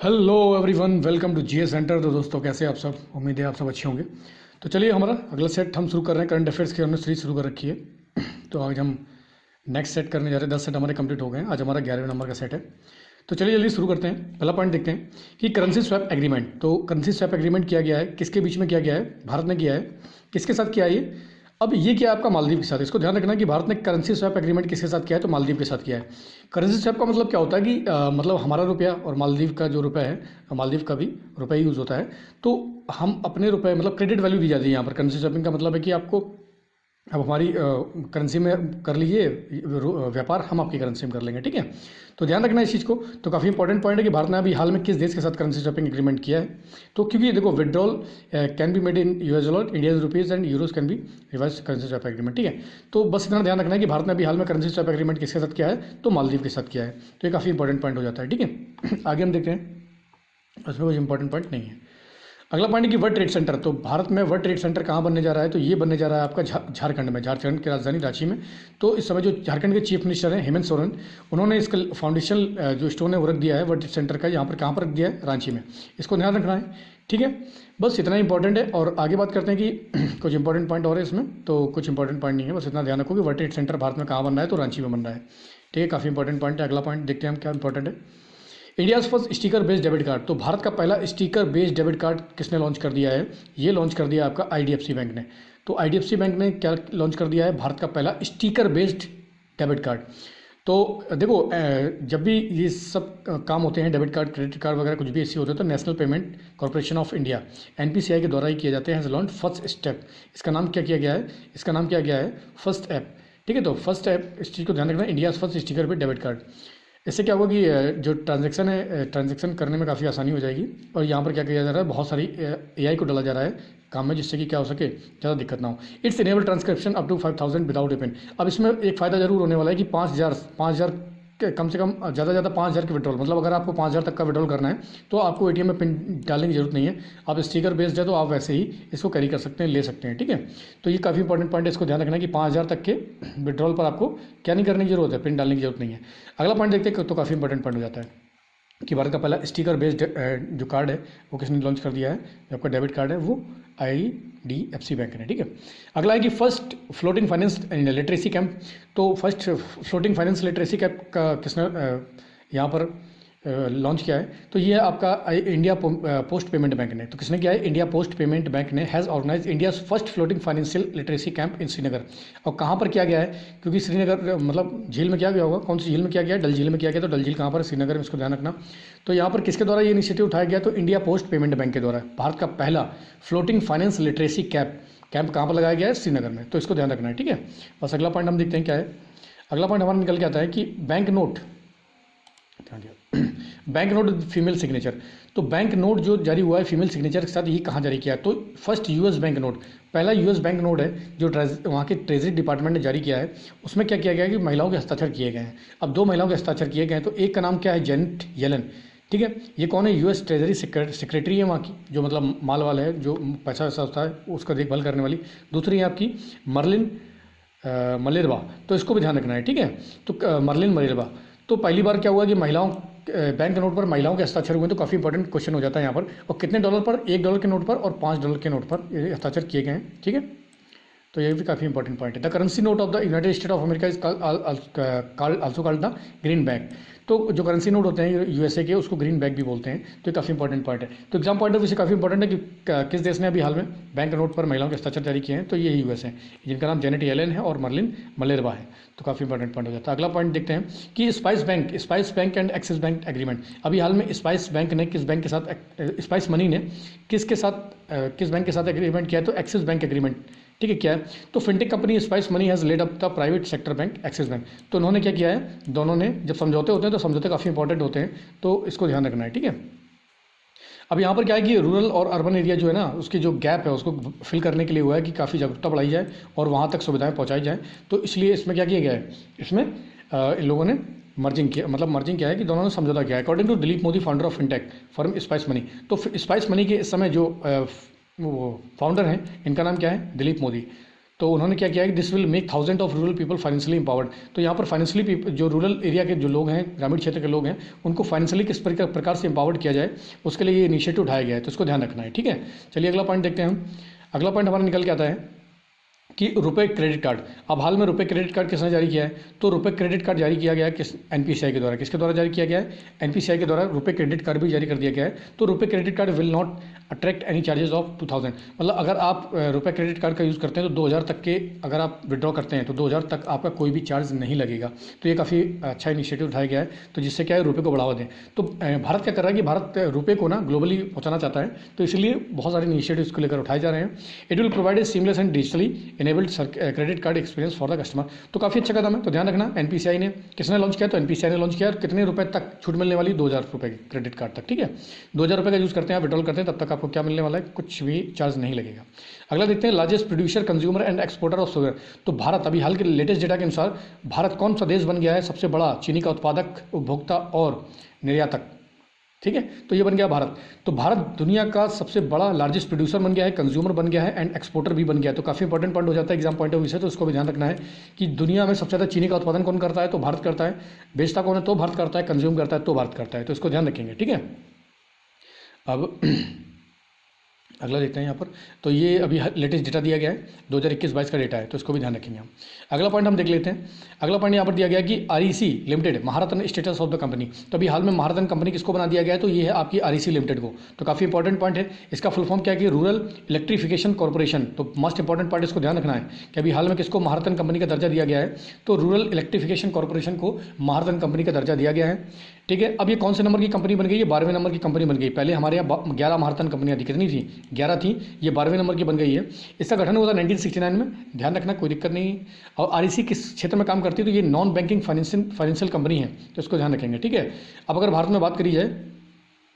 Hello everyone, welcome to GS centre. तो दोस्तों कैसे आप सब, उम्मीद है आप सब अच्छे होंगे। तो चलिए हमारा अगला सेट हम शुरू कर रहे हैं। करंट अफेयर्स की हमने सीरीज शुरू कर रखी है। तो आज हम नेक्स्ट सेट करने जा रहे हैं। 10 सेट हमारे कंप्लीट हो गए हैं। आज हमारा 11वें नंबर का सेट है। तो चलिए जल्दी शुरू करते हैं। पहला पॉइंट देखते हैं कि करेंसी स्वैप एग्रीमेंट। तो करेंसी स्वैप एग्रीमेंट किया गया है, किसके बीच में किया गया है? भारत ने किया है। किसके साथ किया है ये? अब ये क्या है आपका? मालदीव के साथ। इसको ध्यान रखना कि भारत ने करेंसी स्वैप एग्रीमेंट किसके साथ किया है? तो मालदीव के साथ किया है। करेंसी स्वैप का मतलब क्या होता है कि मतलब हमारा रुपया और मालदीव का जो रुपया है, मालदीव का भी रुपया यूज़ होता है। तो हम अपने रुपये मतलब क्रेडिट वैल्यू दी जाती है यहाँ पर। करेंसी स्वैपिंग का मतलब है कि आपको अब हमारी करेंसी में कर लीजिए व्यापार, हम आपकी करेंसी में कर लेंगे, ठीक है। तो ध्यान रखना इस चीज़ को। तो काफ़ी इंपॉर्टेंट पॉइंट है कि भारत ने अभी हाल में किस देश के साथ करेंसी स्वैपिंग एग्रीमेंट किया है। तो क्योंकि देखो, withdrawal can be made in US dollar, Indian rupees and euros can be reverse currency swap agreement, ठीक है। तो बस इतना ध्यान रखना है कि भारत ने अभी हाल में करेंसी स्वैप एग्रीमेंट किसके साथ किया है? तो मालदीव के साथ किया है। तो ये काफ़ी इंपॉर्टेंट पॉइंट हो जाता है, ठीक है। आगे हम देखते हैं, उसमें कुछ इंपॉर्टेंट पॉइंट नहीं है। अगला पॉइंट है कि वर्ल्ड ट्रेड सेंटर। तो भारत में वर्ल्ड ट्रेड सेंटर कहाँ बनने जा रहा है? तो ये बनने जा रहा है आपका झारखंड में, झारखंड की राजधानी रांची में। तो इस समय जो झारखंड के चीफ मिनिस्टर हैं हेमंत सोरेन, उन्होंने इसका फाउंडेशन जो स्टोन है वो रख दिया है वर्ल्ड ट्रेड सेंटर का। यहाँ पर कहाँ पर रख दिया है? रांची में। इसको ध्यान रखना है, ठीक है। बस इतना इंपॉर्टेंट है। और आगे बात करते हैं कि कुछ इंपॉर्टेंट पॉइंट और है इसमें। तो कुछ इंपॉर्टेंट पॉइंट नहीं है, बस इतना ध्यान रखो कि वर्ल्ड ट्रेड सेंटर भारत में कहाँ बन रहा है? तो रांची में बन रहा है, ठीक है। काफ़ी इंपॉर्टेंट पॉइंट है। अगला पॉइंट देखते हैं हम क्या इंपॉर्टेंट है। India's first sticker based debit card. तो भारत का पहला स्टिकर बेस्ड डेबिट कार्ड किसने लॉन्च कर दिया है? ये लॉन्च कर दिया आपका आईडीएफसी बैंक ने। तो आईडीएफसी बैंक ने क्या लॉन्च कर दिया है? भारत का पहला स्टिकर बेस्ड डेबिट कार्ड। तो देखो, जब भी ये सब काम होते हैं, डेबिट कार्ड, क्रेडिट कार्ड वगैरह कुछ भी ऐसे होते हैं, तो national payment corporation of India NPCI के द्वारा ही किए जाते हैं। लॉन्च फर्स्ट स्टेप, इसका नाम क्या किया गया है? इसका नाम क्या गया है? फर्स्ट ऐप, ठीक है। तो फर्स्ट ऐप, इस चीज़ को ध्यान रखना, India first sticker based debit card. इससे क्या होगा कि जो ट्रांजैक्शन है, ट्रांजैक्शन करने में काफ़ी आसानी हो जाएगी। और यहाँ पर क्या किया जा रहा है? बहुत सारी एआई को डाला जा रहा है काम में, जिससे कि क्या हो सके, ज़्यादा दिक्कत ना हो। It's enable transcription up to 5000 without a pin. अब इसमें एक फ़ायदा जरूर होने वाला है कि 5000 कम से कम, ज़्यादा से ज़्यादा 5000 के विड्रॉल, मतलब अगर आपको 5000 तक का विड्रॉल करना है तो आपको एटीएम में पिन डालने की जरूरत नहीं है। आप स्टिकर बेस्ड है तो आप वैसे ही इसको कैरी कर सकते हैं, ले सकते हैं, ठीक है। तो ये काफ़ी इंपॉर्टेंट पॉइंट है, इसको ध्यान रखना है कि 5000 तक के विड्रॉल पर आपको क्या नहीं करने की जरूरत है? पिन डालने की जरूरत नहीं है। अगला पॉइंट देखते हैं, तो काफ़ी इंपॉर्टेंट पॉइंट हो जाता है कि भारत का पहला स्टिकर बेस्ड जो कार्ड है वो किसने लॉन्च कर दिया है? जो आपका डेबिट कार्ड है वो आईडीएफसी बैंक ने, ठीक है। अगला है कि first floating finance literacy camp. तो first floating finance literacy camp का किसने यहाँ पर लॉन्च किया है? तो ये है आपका इंडिया पोस्ट पेमेंट बैंक ने। तो किसने किया है? इंडिया पोस्ट पेमेंट बैंक ने has organise India first floating financial literacy camp in Srinagar. और कहाँ पर किया गया है? क्योंकि श्रीनगर मतलब झील में किया गया होगा। कौन सी झील में किया गया है? डल झील में किया गया। तो डल झील कहाँ पर? श्रीनगर में। इसको ध्यान रखना। तो यहाँ पर किसके द्वारा ये इनिशिएटिव उठाया गया? तो इंडिया पोस्ट पेमेंट बैंक के द्वारा भारत का पहला फ्लोटिंग फाइनेंस लिटरेसी कैंप कहाँ पर लगाया गया है? श्रीनगर में। तो इसको ध्यान रखना है, ठीक है। बस अगला पॉइंट हम देखते हैं क्या है। अगला पॉइंट हमारा निकल के आता है कि bank note, bank note female signature. तो बैंक नोट जो जारी हुआ है फीमेल सिग्नेचर के साथ, ये कहाँ जारी किया है? तो फर्स्ट यूएस बैंक नोट, पहला यूएस बैंक नोट है जो वहाँ के ट्रेजरी डिपार्टमेंट ने जारी किया है। उसमें क्या किया गया है कि महिलाओं के हस्ताक्षर किए गए हैं। अब 2 महिलाओं के हस्ताक्षर किए गए हैं। तो एक का नाम क्या है? जेनेट येलन, ठीक है। ये कौन है? यूएस ट्रेजरी सेक्रेटरी है वहाँ की, जो मतलब माल वाला है, जो पैसा वैसा होता है उसका देखभाल करने वाली। दूसरी है आपकी मर्लिन मलेरवा। तो इसको भी ध्यान रखना है, ठीक है। तो मर्लिन मलेरवा। तो पहली बार क्या हुआ कि महिलाओं बैंक नोट पर महिलाओं के हस्ताक्षर हुए। तो काफ़ी इंपॉर्टेंट क्वेश्चन हो जाता है यहाँ पर। और कितने डॉलर पर? $1 के नोट पर और $5 के नोट पर ये हस्ताक्षर किए गए हैं, ठीक है। तो ये भी काफ़ी इंपॉर्टेंट पॉइंट है। The currency note of the United state of America is also called the green bag. तो जो करेंसी नोट होते हैं यूएसए के, उसको ग्रीन बैग भी बोलते हैं। तो ये काफ़ी इंपॉर्टेंट पॉइंट है। तो एग्जाम पॉइंट ऑफ व्यू से काफ़ी इंपॉर्टेंट है कि किस देश ने अभी हाल में बैंक नोट पर महिलाओं के हस्ताक्षर जारी किए हैं? तो ये यूएस है, जिनका नाम जेनेट येलन है और मर्लिन मलेरवा है। तो काफ़ी इंपॉर्टेंट पॉइंट हो जाता है। अगला पॉइंट देखते हैं कि spice bank and axis bank agreement. अभी हाल में स्पाइस बैंक ने किस बैंक के साथ, स्पाइस मनी ने किसके साथ, किस बैंक के साथ एग्रीमेंट किया है? तो एक्सिस बैंक एग्रीमेंट, ठीक है। क्या है? तो fintech company spice money has led up the private sector bank axis bank. तो उन्होंने क्या किया है? दोनों ने जब समझौते होते हैं तो समझौते काफ़ी इंपॉर्टेंट होते हैं, तो इसको ध्यान रखना है, ठीक है। अब यहाँ पर क्या है कि रूरल और अर्बन एरिया जो है ना, उसकी जो गैप है उसको फिल करने के लिए हुआ है कि काफ़ी जागरूकता बढ़ाई जाए और वहाँ तक सुविधाएं पहुँचाई जाए। तो इसलिए इसमें क्या किया गया है? इसमें इन लोगों ने मर्जिंग किया, मतलब मर्जिंग क्या है कि दोनों ने समझौता किया है। According to Dilip Modi, founder of fintech firm spice money. तो स्पाइस मनी के इस समय जो वो फाउंडर हैं, इनका नाम क्या है? दिलीप मोदी। तो उन्होंने क्या किया है कि this will make thousand of rural people financially empowered. तो यहाँ पर फाइनेंशियली जो रूरल एरिया के जो लोग हैं, ग्रामीण क्षेत्र के लोग हैं, उनको फाइनेंशियली किस प्रकार से इंपावर्ड किया जाए, उसके लिए ये इनिशिएटिव उठाया गया है, तो इसको ध्यान रखना है। ठीक है, चलिए अगला पॉइंट देखते हैं हम। अगला पॉइंट हमारा निकल के आता है कि रुपए क्रेडिट कार्ड। अब हाल में रुपए क्रेडिट कार्ड किसने जारी किया है? तो रुपए क्रेडिट कार्ड जारी किया गया है किस एनपीसीआई के द्वारा। किसके द्वारा जारी किया गया है? एनपीसीआई के द्वारा रुपए क्रेडिट कार्ड भी जारी कर दिया गया है। तो रुपए credit card will not attract any charges of 2000, मतलब अगर आप रुपए क्रेडिट कार्ड का यूज़ करते हैं तो 2000 तक के अगर आप विड्रॉ करते हैं तो 2000 तक आपका कोई भी चार्ज नहीं लगेगा। तो ये काफ़ी अच्छा इनिशिएटिव उठाया गया है, तो जिससे क्या है रुपये को बढ़ावा दें। तो भारत क्या कर रहा है कि भारत रुपये को ना ग्लोबली पहुंचाना चाहता है, तो इसलिए बहुत सारे इनिशिएटिव इसको लेकर उठाए जा रहे हैं। It will provide a seamless and digitally enabled credit card experience for the customer. तो काफ़ी अच्छा कदम है, तो ध्यान रखना। एनपीसीआई ने किसने लॉन्च किया? तो एनपीसीआई ने लॉन्च किया। और कितने रुपए तक छूट मिलने वाली? 2000 रुपये की क्रेडिट कार्ड तक। ठीक है, 2000 रुपये का यूज़ करते हैं आप, विड्रॉल करते हैं, तब तक आपको क्या मिलने वाला है? कुछ भी चार्ज नहीं लगेगा। अगला देखते हैं, largest producer consumer and exporter of sugar. तो भारत अभी हाल के लेटेस्ट डेटा के अनुसार भारत कौन सा देश बन गया है सबसे बड़ा चीनी का उत्पादक, उपभोक्ता और निर्यातक? ठीक है, तो ये बन गया भारत। तो भारत दुनिया का सबसे बड़ा लार्जेस्ट प्रोड्यूसर बन गया है, कंज्यूमर बन गया है एंड एक्सपोर्टर भी बन गया है। तो काफ़ी इंपॉर्टेंट पॉइंट हो जाता है एग्जाम पॉइंट ऑफ व्यू से, तो इसको भी ध्यान रखना है कि दुनिया में सबसे ज़्यादा चीनी का उत्पादन कौन करता है? तो भारत करता है। बेचता कौन है? तो भारत करता है। कंज्यूम करता है तो भारत करता है। तो इसको ध्यान रखेंगे। ठीक है, अब अगला देखते हैं यहाँ पर। तो ये अभी लेटेस्ट डेटा दिया गया है, 2021-22 का डेटा है, तो इसको भी ध्यान रखेंगे हम। अगला पॉइंट हम देख लेते हैं। अगला पॉइंट यहाँ पर दिया गया है कि REC limited, Maharatna status of the company. तो अभी हाल में महारत्न कंपनी किसको बना दिया गया है? तो ये है आपकी आरईसी लिमिटेड को। तो काफ़ी इंपॉर्टेंट पॉइंट है। इसका फुल फॉर्म क्या है कि रूरल इलेक्ट्रिफिकेशन कॉर्पोरेशन। तो मोस्ट इंपॉर्टेंट पॉइंट इसको ध्यान रखना है कि अभी हाल में किसको महारत्न कंपनी का दर्जा दिया गया है? तो रूरल इलेक्ट्रिफिकेशन कॉर्पोरेशन को महारत्न कंपनी का दर्जा दिया गया है। ठीक है, अब ये कौन से नंबर की कंपनी बन गई? ये 12वें नंबर की कंपनी बन गई। पहले हमारे यहाँ 11 महारत्न कंपनियाँ थी, कितनी थी? 11 थी, ये 12वें नंबर की बन गई है। इसका गठन हुआ था 1969 में, ध्यान रखना, कोई दिक्कत नहीं है। और आरईसी किस क्षेत्र में काम करती है? तो ये नॉन बैंकिंग फाइनेंशियल कंपनी है, तो इसको ध्यान रखेंगे। ठीक है, अब अगर भारत में बात करी जाए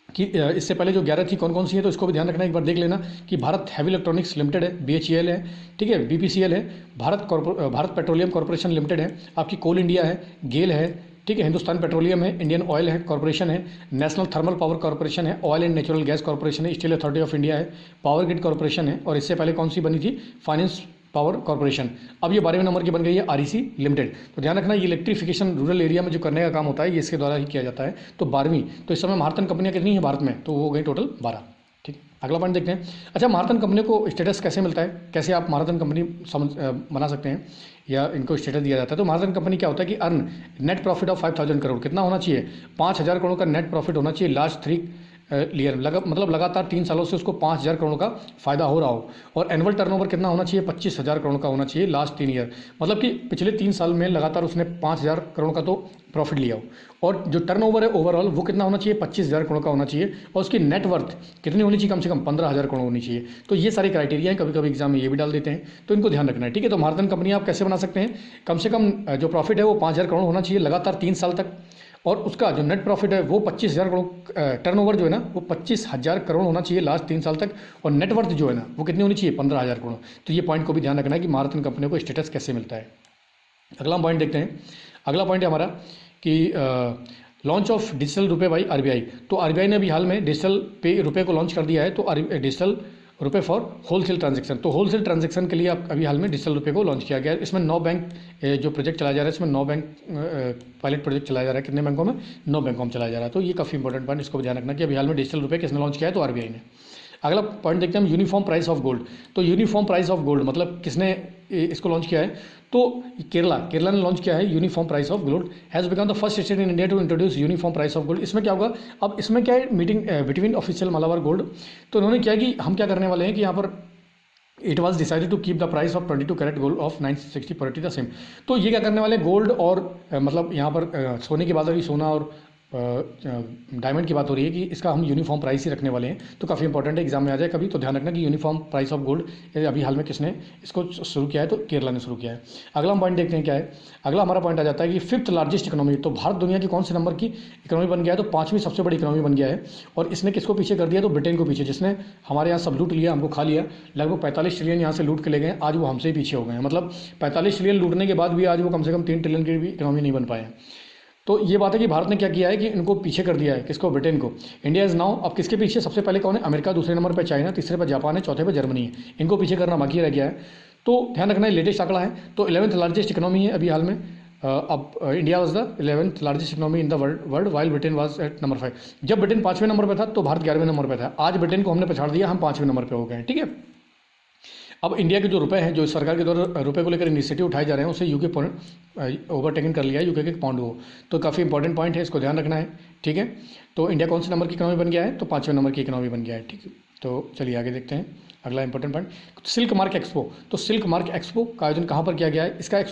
कि इससे पहले जो 11 थी कौन कौन सी है, तो इसको भी ध्यान रखना, एक बार देख लेना कि भारत हैवी इलेक्ट्रॉनिक्स लिमिटेड है, बीएचईएल है, ठीक है, बीपीसीएल है, भारत पेट्रोलियम कॉर्पोरेशन लिमिटेड है, आपकी कोल इंडिया है, गेल है, ठीक है, हिंदुस्तान पेट्रोलियम है, इंडियन ऑयल है कॉर्पोरेशन है, नेशनल थर्मल पावर कॉर्पोरेशन है, oil and natural gas corporation है, स्टील अथॉरिटी ऑफ इंडिया है, पावर ग्रिड कॉर्पोरेशन है, और इससे पहले कौन सी बनी थी? Finance power corporation. अब ये 12वें नंबर की बन गई है आरईसी लिमिटेड। तो ध्यान रखना, ये इलेक्ट्रिफिकेशन रूरल एरिया में जो करने का काम होता है ये इसके द्वारा ही किया जाता है। तो 12वीं। तो इस समय महारत्न कंपनियां कितनी है भारत में? तो वो हो गई टोटल 12। ठीक, अगला पॉइंट देखते हैं। अच्छा, महारत्न कंपनी को स्टेटस कैसे मिलता है? कैसे आप महारत्न कंपनी बना सकते हैं या इनको स्टेटस दिया जाता है? तो महारत्न कंपनी क्या होता है कि earn net profit of 5000 crore. कितना होना चाहिए? 5000 करोड़ का नेट प्रॉफिट होना चाहिए लास्ट 3 ईयर, मतलब लगातार 3 सालों से उसको 5000 करोड़ का फायदा हो रहा हो। और एनुअल टर्नओवर कितना होना चाहिए? 25000 करोड़ का होना चाहिए लास्ट 3 ईयर, मतलब कि पिछले 3 साल में लगातार उसने 5000 करोड़ का तो प्रॉफिट लिया हो। और जो टर्नओवर है ओवरऑल वो कितना होना चाहिए? 25000 करोड़ का होना चाहिए। और उसकी नेटवर्थ कितनी होनी चाहिए? कम से कम 15000 करोड़ होनी चाहिए। तो ये सारे क्राइटेरिया हैं, कभी कभी एग्जाम में ये भी डाल देते हैं, तो इनको ध्यान रखना है। ठीक है, तो महारत्न कंपनी आप कैसे बना सकते हैं? कम से कम जो प्रॉफिट है वो 5000 करोड़ होना चाहिए लगातार 3 साल तक, और उसका जो नेट प्रॉफिट है वो 25000 करोड़, टर्नओवर जो है ना वो 25000 करोड़ होना चाहिए लास्ट 3 साल तक, और नेटवर्थ जो है ना वो कितनी होनी चाहिए? 15000 करोड़। तो ये पॉइंट को भी ध्यान रखना है कि महारत्न कंपनी को स्टेटस कैसे मिलता है। अगला पॉइंट देखते हैं। अगला पॉइंट है हमारा कि लॉन्च ऑफ डिजिटल रुपये बाई आरबीआई। तो आरबीआई ने अभी हाल में डिजिटल पे रुपये को लॉन्च कर दिया है। तो डिजिटल रुपये फॉर होलसेल ट्रांजैक्शन। तो होलसेल ट्रांजैक्शन के लिए आप अभी हाल में डिजिटल रुपये को लॉन्च किया गया है। इसमें 9 बैंक जो प्रोजेक्ट चलाया जा रहा है, इसमें 9 बैंक पायलट प्रोजेक्ट चलाया जा रहा है। कितने बैंकों में? 9 बैंकों में चलाया जा रहा है। तो ये काफ़ी इंपॉर्टेंट पॉइंट, इसको ध्यान रखना कि अभी हाल में डिजिटल रुपये किसने लॉन्च किया है? तो आरबीआई ने। अगला पॉइंट देखते हैं हम, यूनिफॉर्म प्राइस ऑफ गोल्ड। तो यूनिफॉर्म प्राइस ऑफ गोल्ड मतलब किसने इसको लॉन्च किया है? तो केरला ने लॉन्च किया है uniform price of gold. Has become the first state in India to introduce uniform price of gold. इसमें क्या होगा? अब इसमें क्या है? Meeting between official Malabar gold. तो उन्होंने क्या कि हम क्या करने वाले हैं कि यहाँ पर it was decided to keep the price of 22 carat gold of 960 पर द सेम। तो ये क्या करने वाले? गोल्ड और मतलब यहाँ पर सोने की बात हो रही, सोना और डायमंड की बात हो रही है कि इसका हम यूनिफॉर्म प्राइस ही रखने वाले हैं। तो काफ़ी इंपॉर्टेंट है, एग्जाम में आ जाए कभी, तो ध्यान रखना कि यूनिफॉर्म प्राइस ऑफ गोल्ड अभी हाल में किसने इसको शुरू किया है? तो केरला ने शुरू किया है। अगला हम पॉइंट देखते हैं क्या है। अगला हमारा पॉइंट आ जाता है कि 5th लार्जेस्ट इकोनॉमी। तो भारत दुनिया की कौन से नंबर की इकोनॉमी बन गया है? तो 5वीं सबसे बड़ी इकोनॉमी बन गया है। और इसने किसको पीछे कर दिया? तो ब्रिटेन को पीछे, जिसने हमारे यहाँ सब लूट लिया, हमको खा लिया। लगभग 45 ट्रिलियन यहाँ से लूट के ले गए, आज वो हमसे ही पीछे हो गए हैं। मतलब 45 ट्रिलियन लूटने के बाद भी आज वो कम से कम 3 ट्रिलियन की भी इकोनॉमी नहीं बन पाए। तो ये बात है कि भारत ने क्या किया है कि इनको पीछे कर दिया है। किसको? ब्रिटेन को। इंडिया इज नाउ, अब किसके पीछे? सबसे पहले कौन है? अमेरिका, दूसरे नंबर पर चाइना, तीसरे पर जापान है, चौथे पर जर्मनी है। इनको पीछे करना बाकी रह गया है। तो ध्यान रखना है लेटेस्ट आंकड़ा है, तो 11th लार्जेस्ट इकोनॉमी है अभी हाल में। अब India was the 11th largest economy in the world while Britain was at number 5। जब ब्रिटेन 5वें नंबर पे था तो भारत 11वें नंबर पे था। आज ब्रिटेन को हमने पछाड़ दिया, हम 5वें नंबर पे हो गए हैं, ठीक है। अब इंडिया के जो रुपए हैं, जो सरकार के द्वारा रुपए को लेकर इनिशिएटिव उठाए जा रहे हैं, उसे यूके ओवरटेकन कर लिया है, यूके के पाउंड को। तो काफ़ी इंपॉर्टेंट पॉइंट है, इसको ध्यान रखना है, ठीक है। तो इंडिया कौन से नंबर की इकोनॉमी बन गया है, तो 5वें नंबर की इकोनॉमी बन गया है, ठीक है। तो चलिए आगे देखते हैं अगला important point, silk mark expo. तो सिल्क मार्क एक्सपो का आयोजन कहाँ पर किया गया है, इसका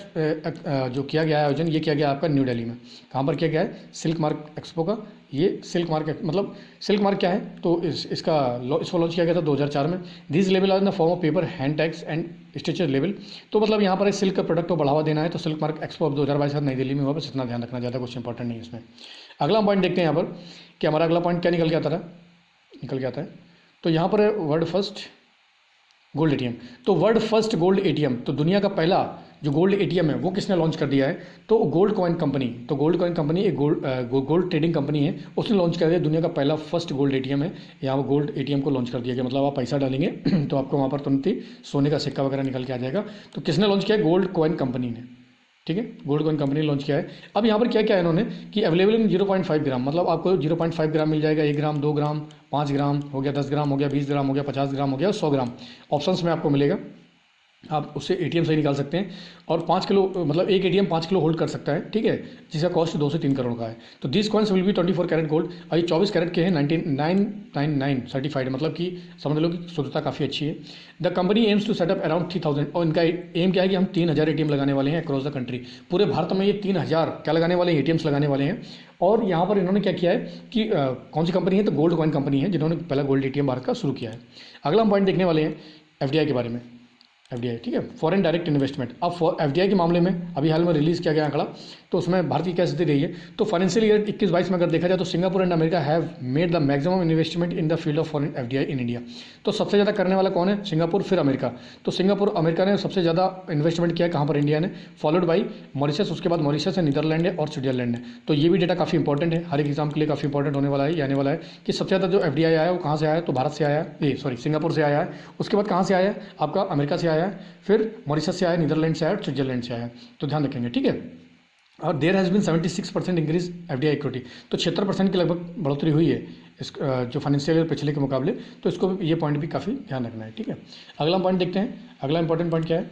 जो किया गया है आयोजन, ये किया गया है आपका न्यू दिल्ली में। कहाँ पर किया गया है, सिल्क मार्क एक्सपो का। ये सिल्क मार्क मतलब सिल्क मार्क क्या है, तो इसको लॉन्च किया गया था 2004 में। This level are in the form of paper, hand tags and stitcher level. तो मतलब यहाँ पर सिल्क प्रोडक्ट को बढ़ावा देना है, तो सिल्क मार्क एक्सपो अब 2022 नई दिल्ली में हुआ, बस इतना ध्यान रखना, ज़्यादा कुछ इंपॉर्टेंट नहीं है इसमें। अगला पॉइंट देखते हैं यहाँ पर कि हमारा अगला पॉइंट क्या निकल के आता है। तो यहाँ पर वर्ल्ड फर्स्ट गोल्ड एटीएम। तो वर्ल्ड फर्स्ट गोल्ड एटीएम, तो दुनिया का पहला जो गोल्ड एटीएम है वो किसने लॉन्च कर दिया है, तो गोल्ड कॉइन कंपनी। तो गोल्ड कॉइन कंपनी एक गोल्ड ट्रेडिंग कंपनी है, उसने लॉन्च कर दिया दुनिया का पहला फर्स्ट गोल्ड एटीएम है। यहाँ पर गोल्ड एटीएम को लॉन्च कर दिया गया, मतलब आप पैसा डालेंगे तो आपको वहाँ पर तुरंत ही सोने का सिक्का वगैरह निकल के आ जाएगा। तो किसने लॉन्च किया है, गोल्ड कॉइन कंपनी ने, ठीक है। गोल्ड कॉइन कंपनी ने लॉन्च किया है। अब यहाँ पर क्या क्या है इन्होंने कि अवेलेबल इन 0.5 ग्राम, मतलब आपको 0.5 ग्राम मिल जाएगा, 1 ग्राम, 2 ग्राम, 5 ग्राम हो गया, 10 ग्राम हो गया, 20 ग्राम हो गया, 50 ग्राम हो गया, 100 ग्राम ऑप्शंस में आपको मिलेगा। आप उससे एटीएम से निकाल सकते हैं। और 5 किलो, मतलब एक एटीएम 5 किलो होल्ड कर सकता है, ठीक है, जिसका कॉस्ट 2 से 3 करोड़ का है। तो this coins will be 24 carat gold, और ये 24 कैरेट के हैं, 1999 सर्टिफाइड, मतलब कि समझ लो कि शुद्धता काफ़ी अच्छी है। The company aims to setup around 3000, और इनका एम क्या है कि हम 3000 एटीएम लगाने वाले हैं अक्रॉस द कंट्री। पूरे भारत में ये 3000 क्या लगाने वाले हैं, एटीएम्स लगाने वाले हैं। और यहाँ पर इन्होंने क्या किया है कि कौन सी कंपनी है, तो गोल्ड कॉइन कंपनी है, जिन्होंने पहला गोल्ड एटीएम भारत का शुरू किया है। अगला हम पॉइंट देखने वाले हैं एफडीआई के बारे में। एफडीआई, ठीक है, फॉरेन डायरेक्ट इन्वेस्टमेंट। अब एफडीआई के मामले में अभी हाल में रिलीज़ किया गया आंकड़ा, तो उसमें भारत की क्या स्थिति रही है। तो फाइनेंशियल ईयर 21-22 में अगर देखा जाए तो Singapore and America have made the maximum investment in the field of foreign FDI in India. तो सबसे ज़्यादा करने वाला कौन है, सिंगापुर, फिर अमेरिका। तो सिंगापुर अमेरिका ने सबसे ज़्यादा इन्वेस्टमेंट किया है, कहाँ पर, इंडिया ने, फॉलोड बाई मॉरिशस, उसके बाद मॉरिशस है, नीदरलैंड है और स्विट्जरलैंड है। तो ये भी डेटा काफ़ी इंपॉर्टेंट है, हर एक एग्जाम के लिए काफ़ी इंपॉर्टेंट होने वाला है, ये आने वाला है कि सबसे ज़्यादा जो एफडीआई आया है वो कहाँ से आया है, तो भारत से आया है, सिंगापुर से आया है। उसके बाद कहाँ से आया है, आपका अमेरिका से आया है, फिर मॉरिशस से आया, नीदरलैंड से आया और स्विट्जरलैंड से आया। तो ध्यान रखेंगे, ठीक है। और there has been 76% increase FDI equity, तो 76% की लगभग बढ़ोतरी हुई है इस जो फाइनेंशियल ईयर पिछले के मुकाबले। तो इसको ये पॉइंट भी काफ़ी ध्यान रखना है, ठीक है। अगला पॉइंट देखते हैं, अगला इंपॉर्टेंट पॉइंट क्या है,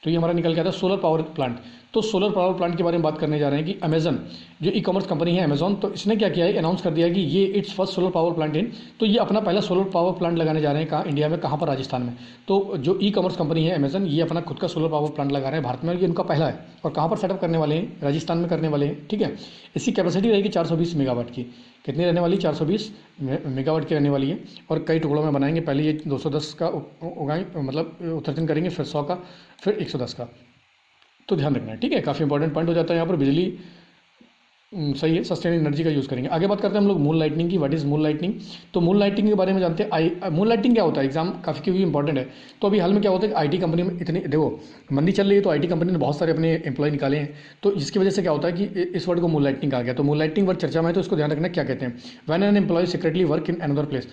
तो ये हमारा निकल के आता है सोलर पावर प्लांट। तो सोलर पावर प्लांट के बारे में बात करने जा रहे हैं कि अमेजन जो ई कॉमर्स कंपनी है अमेजन, तो इसने क्या किया है, अनाउंस कर दिया है कि ये it's first solar power plant in, तो ये अपना पहला सोलर पावर प्लांट लगाने जा रहे हैं, कहाँ, इंडिया में, कहाँ पर, राजस्थान में। तो जो ई कॉमर्स कंपनी है अमेजन, ये अपना खुद का सोलर पावर प्लांट लगा रहे हैं भारत में, और ये इनका पहला है। और कहाँ पर सेटअप करने वाले हैं, राजस्थान में करने वाले हैं, ठीक है। इसकी कैपेसिटी रहेगी 420 मेगावाट की। कितनी रहने वाली, 420 मेगावाट की रहने वाली है। और कई टुकड़ों में बनाएंगे, पहले ये 210 का उगाएँ, मतलब उत्सर्जन करेंगे, फिर 100 का, फिर 110 का। तो ध्यान रखना है, ठीक है, काफ़ी इंपॉर्टेंट पॉइंट हो जाता है यहाँ पर। बिजली सही है, सस्टेन एनर्जी का यूज़ करेंगे। आगे बात करते हैं हम लोग मून लाइटनिंग की। व्हाट इज़ मून लाइटनिंग, तो मून लाइटनिंग के बारे में जानते हैं। मून लाइटनिंग क्या होता है, एग्जाम काफ़ी क्योंकि इंपॉर्टेंट है। तो अभी हाल में क्या होता है कि आईटी कंपनी में इतनी, देखो मंदी चल रही है, तो आईटी कंपनी ने बहुत सारे अपने एम्प्लॉय निकाले हैं, तो जिसकी वजह से क्या होता है कि इस वर्ड को मून लाइटनिंग कहा गया। तो मून लाइटनिंग वर्ड चर्चा में है, तो इसको ध्यान रखना क्या कहते हैं। When an employee secretly work in another place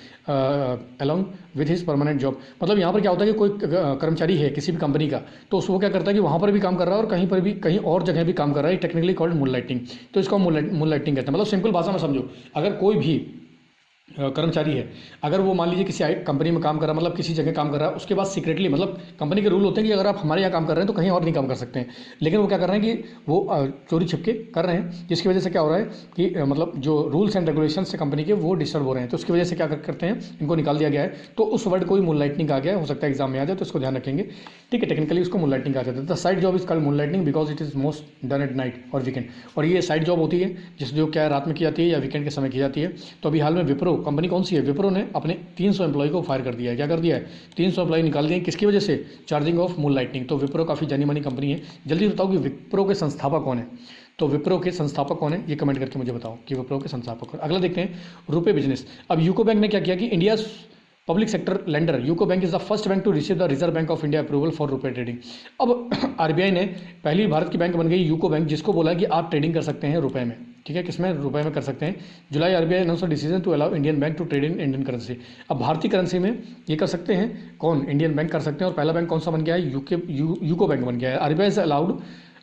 along with his permanent job, मतलब यहाँ पर क्या होता है कि कोई कर्मचारी है किसी भी कंपनी का, तो उसको क्या करता है कि वहाँ पर भी काम कर रहा है और कहीं पर भी, कहीं और जगह भी काम कर रहा है, टेक्निकली कॉल्ड मून लाइटनिंग। तो इसको मून लाइटनिंग कहते हैं। मतलब सिंपल भाषा में समझो, अगर कोई भी कर्मचारी है, अगर वो मान लीजिए किसी कंपनी में काम कर रहा है, मतलब किसी जगह काम कर रहा है, उसके बाद सीक्रेटली, मतलब कंपनी के रूल होते हैं कि अगर आप हमारे यहाँ काम कर रहे हैं तो कहीं और नहीं काम कर सकते हैं, लेकिन वो क्या कर रहे हैं कि वो चोरी छिपके कर रहे हैं, जिसकी वजह से क्या हो रहा है कि मतलब जो रूल्स एंड रेगुलेशंस से कंपनी के वो डिस्टर्ब हो रहे हैं, तो उसकी वजह से क्या करते हैं, इनको निकाल दिया गया है। तो उस वर्ड को ही मून लाइटनिंग कहा गया है, हो सकता है एग्जाम में आ जाए, तो इसको ध्यान रखेंगे, ठीक है। टेक्निकली उसको मून लाइटनिंग कहा जाता है। The side job is called moon lightning because it is most done at night और वीकेंड। और ये साइड जॉब होती है जो क्या रात में की जाती है या वीकेंड के समय की जाती है। तो अभी हाल में विप्रो कंपनी कौन सी है, विप्रो ने अपने 300 एम्प्लॉय को फायर कर दिया है। क्या कर दिया है, 300 एम्प्लॉय निकाल दिए, किसकी वजह से, चार्जिंग ऑफ मून लाइटनिंग। तो विप्रो काफ़ी जानी मानी कंपनी है। जल्दी बताओ कि विप्रो के संस्थापक कौन है, तो विप्रो के संस्थापक कौन है, ये कमेंट करके मुझे बताओ कि विप्रो के संस्थापक कौन। अगला देखते हैं रुपे बिजनेस। अब यूको बैंक ने क्या किया कि India public sector lender UCO bank is the first bank to receive the Reserve Bank of India approval for rupee trading. अब आरबीआई ने पहली भारत की बैंक बन गई यूको बैंक, जिसको बोला कि आप ट्रेडिंग कर सकते हैं रुपए में, ठीक है, किसमें, रुपए में कर सकते हैं। जुलाई RBI announce decision to allow Indian bank to trade in Indian currency. अब भारतीय करेंसी में ये कर सकते हैं कौन, इंडियन बैंक कर सकते हैं। और पहला बैंक कौन सा बन गया है, यूको बैंक बन गया है। RBI is allowed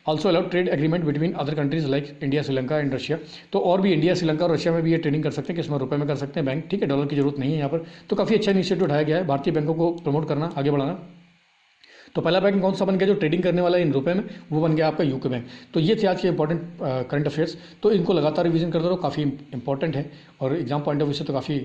also allowed trade agreement between other countries like India, Sri Lanka and Russia. तो और भी इंडिया, श्रीलंका और रशिया में भी ये ट्रेडिंग कर सकते हैं, किसमें, रुपए में कर सकते हैं बैंक, ठीक है, डॉलर की जरूरत नहीं है यहाँ पर। तो काफ़ी अच्छा इनिशिएटिव उठाया गया है भारतीय बैंकों को प्रमोट करना, आगे बढ़ाना। तो पहला बैंक कौन सा बन गया जो ट्रेडिंग करने वाला है इन रुपए में, वो बन गया आपका यूको बैंक। तो ये थे आज के इंपॉर्टेंट करंट अफेयर्स। तो इनको लगातार रिवीजन करते रहो, काफ़ी इंपॉर्टेंट है और एग्जाम पॉइंट ऑफ व्यू से तो काफ़ी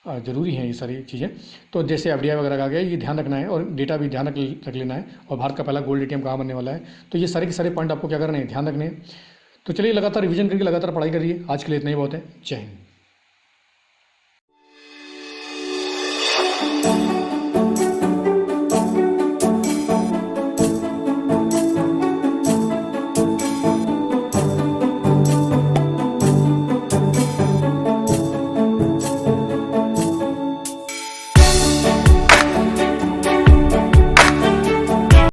ज़रूरी हैं ये सारी चीज़ें। तो जैसे एफडीआई वगैरह आ गया, ये ध्यान रखना है और डेटा भी ध्यान रख लेना है। और भारत का पहला गोल्ड एटीएम कहाँ बनने वाला है, तो ये सारे के सारे पॉइंट आपको क्या करने हैं, ध्यान रखने हैं। तो चलिए लगातार रिवीजन करके लगातार पढ़ाई करिए। आज के लिए इतना ही बहुत है। जय हिंद।